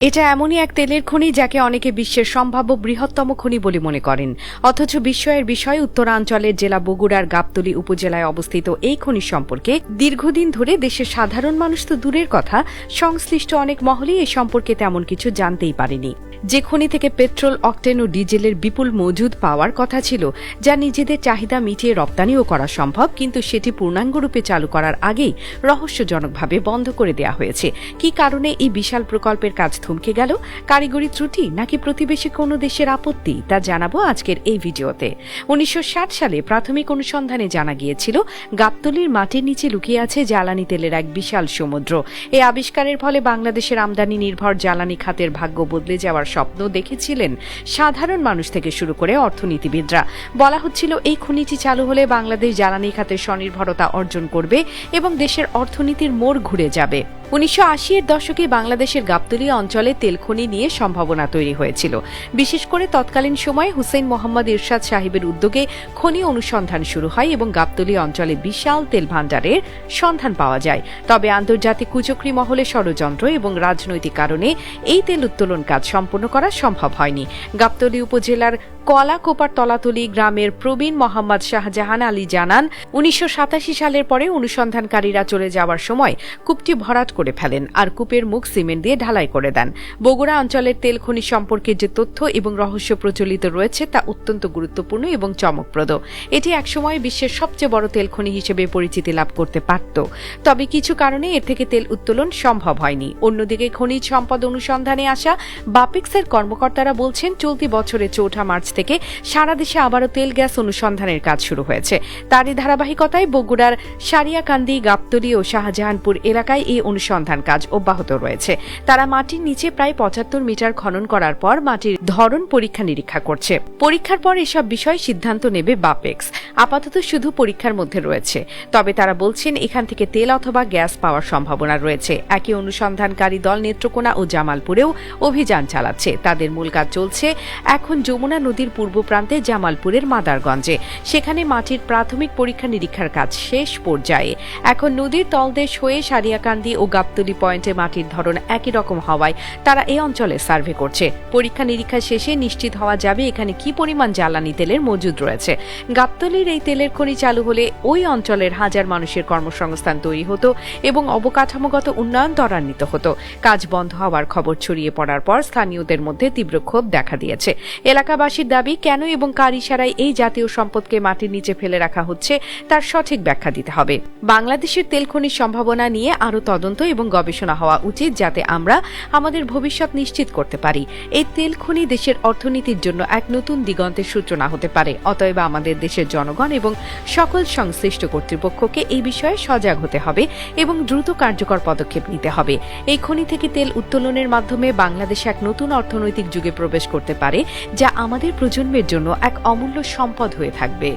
এটা এমনই এক তেলের খনি যাকে অনেকে বিশ্বের সম্ভাব্য বৃহত্তম খনি বলে মনে করেন। অথচ বিস্ময়ের বিষয়, উত্তরাঞ্চলের জেলা বগুড়ার গাবতলী উপজেলায় অবস্থিত এই খনি সম্পর্কে দীর্ঘদিন ধরে দেশের সাধারণ মানুষ তো দূরের কথা, সংশ্লিষ্ট অনেক মহলই এ সম্পর্কে তেমন কিছু জানতেই পারেনি। যে খনি থেকে পেট্রোল, অকটেন ও ডিজেলের বিপুল মজুদ পাওয়ার কথা ছিল, যা নিজেদের চাহিদা মিটিয়ে রপ্তানিও করা সম্ভব, কিন্তু সেটি পূর্ণাঙ্গরূপে চালু করার আগেই রহস্যজনকভাবে বন্ধ করে দেওয়া হয়েছে। কি কারণে এই বিশাল প্রকল্পের কাজ থমকে গেল? কারিগরি ত্রুটি নাকি প্রতিবেশী কোনো দেশের আপত্তি, তা জানাবো আজকের এই ভিডিওতে। 1960 সালে প্রাথমিক অনুসন্ধানে জানা গিয়েছিল গাবতলীর মাটির নিচে লুকিয়ে আছে জ্বালানি তেলের এক বিশাল সমুদ্র। এই আবিষ্কারের ফলে বাংলাদেশের আমদানি নির্ভর জ্বালানি খাতের ভাগ্য বদলে যাওয়ার স্বপ্ন দেখেছিলেন সাধারণ মানুষ থেকে শুরু করে অর্থনীতিবিদরা। বলা হচ্ছিল এই খনিটি চালু হলে বাংলাদেশ জ্বালানি খাতের স্বনির্ভরতা অর্জন করবে এবং দেশের অর্থনীতির মোড় ঘুরে যাবে। 1980-এর দশকে বাংলাদেশের গাবতলী অঞ্চলে তেল খনি নিয়ে সম্ভাবনা তৈরি হয়েছিল। বিশেষ করে তৎকালীন সময়ে হুসেইন মোহাম্মদ ইরশাদ সাহেবের উদ্যোগে খনি অনুসন্ধান শুরু হয় এবং গাবতলী অঞ্চলে বিশাল তেল ভাণ্ডারের সন্ধান পাওয়া যায়। তবে আন্তর্জাতিক কুচক্রী মহলে ষড়যন্ত্র এবং রাজনৈতিক কারণে এই তেল উত্তোলন কাজ সম্পন্ন করা সম্ভব হয়নি। গাবতলী উপজেলার কলাকোপার তলাতলী গ্রামের প্রবীণ মোহাম্মদ শাহজাহান আলী জানান, 1987 সালের পরে অনুসন্ধানকারীরা চলে যাওয়ার সময় কূপটি ভরাট করে ফেলেন আর কূপের মুখ সিমেন্ট দিয়ে ঢালাই করে দেন। বগুড়া অঞ্চলের তেল খনি সম্পর্কে যে তথ্য এবং রহস্য প্রচলিত রয়েছে তা অত্যন্ত গুরুত্বপূর্ণ এবং চমকপ্রদ। এটি একসময় বিশ্বের সবচেয়ে বড় তেল খনি হিসেবে পরিচিতি লাভ করতে পারত, তবে কিছু কারণে এর থেকে তেল উত্তোলন সম্ভব হয়নি। অন্যদিকে খনিজ সম্পদ অনুসন্ধানে আসা বাপেক্সের কর্মকর্তারা বলছেন, চলতি বছরের 4 মার্চ থেকে সারা দেশে আবারও তেল গ্যাস অনুসন্ধানের কাজ শুরু হয়েছে। তারই ধারাবাহিকতায় বগুড়ার সারিয়াকান্দি, গাবতলী ও শাহজাহানপুর এলাকায় এই অনুসন্ধান কাজ অব্যাহত রয়েছে। তারা মাটির নিচে প্রায় 75 মিটার খনন করার পর মাটির ধরন পরীক্ষা নিরীক্ষা করছে। পরীক্ষার পর এসব বিষয় সিদ্ধান্ত নেবে বাপেক্স। আপাতত শুধু পরীক্ষার মধ্যে রয়েছে, তবে তারা বলছেন এখান থেকে তেল অথবা গ্যাস পাওয়ার সম্ভাবনা রয়েছে। একই অনুসন্ধানকারী দল নেত্রকোনা ও জামালপুরেও অভিযান চালাচ্ছে। তাদের মূল কাজ চলছে এখন যমুনা নদীর পূর্ব প্রান্তে জামালপুরের মাদারগঞ্জে। সেখানে মাটির প্রাথমিক পরীক্ষা নিরীক্ষার কাজ শেষ পর্যায়ে। এখন নদীর তলদেশ হয়ে সারিয়াকান্দি ও গাবতলী পয়েন্টে মাটির ধরন একই রকম হওয়ায় তারা এই অঞ্চলে সার্ভে করছে। পরীক্ষা নিরীক্ষা শেষে নিশ্চিত হওয়া যাবে এখানে কি পরিমাণ জ্বালানি তেলের মজুদ রয়েছে। গাবতলীর এই তেলের খনি চালু হলে ওই অঞ্চলের হাজার মানুষের কর্মসংস্থান তৈরি হতো এবং অবকাঠামোগত উন্নয়ন ত্বরান্বিত হতো। কাজ বন্ধ হওয়ার খবর ছড়িয়ে পড়ার পর স্থানীয়দের মধ্যে তীব্র ক্ষোভ দেখা দিয়েছে। এলাকাবাসীর দাবি, কেন এবং কার ইশারায় এই জাতীয় সম্পদকে মাটির নিচে ফেলে রাখা হচ্ছে তার সঠিক ব্যাখ্যা দিতে হবে। বাংলাদেশের তেল খনির সম্ভাবনা নিয়ে আরও তদন্ত এবং গবেষণা হওয়া উচিত, যাতে আমরা আমাদের ভবিষ্যৎ নিশ্চিত করতে পারি। এই তেল খনি দেশের অর্থনীতির জন্য এক নতুন দিগন্তের সূচনা হতে পারে। অতএব আমাদের দেশের জনগণ এবং সকল সংশ্লিষ্ট কর্তৃপক্ষকে এই বিষয়ে সজাগ হতে হবে এবং দ্রুত কার্যকর পদক্ষেপ নিতে হবে। এই খনি থেকে তেল উত্তোলনের মাধ্যমে বাংলাদেশ এক নতুন অর্থনৈতিক যুগে প্রবেশ করতে পারে, যা আমাদের প্রজন্মের জন্য এক অমূল্য সম্পদ হয়ে থাকবে।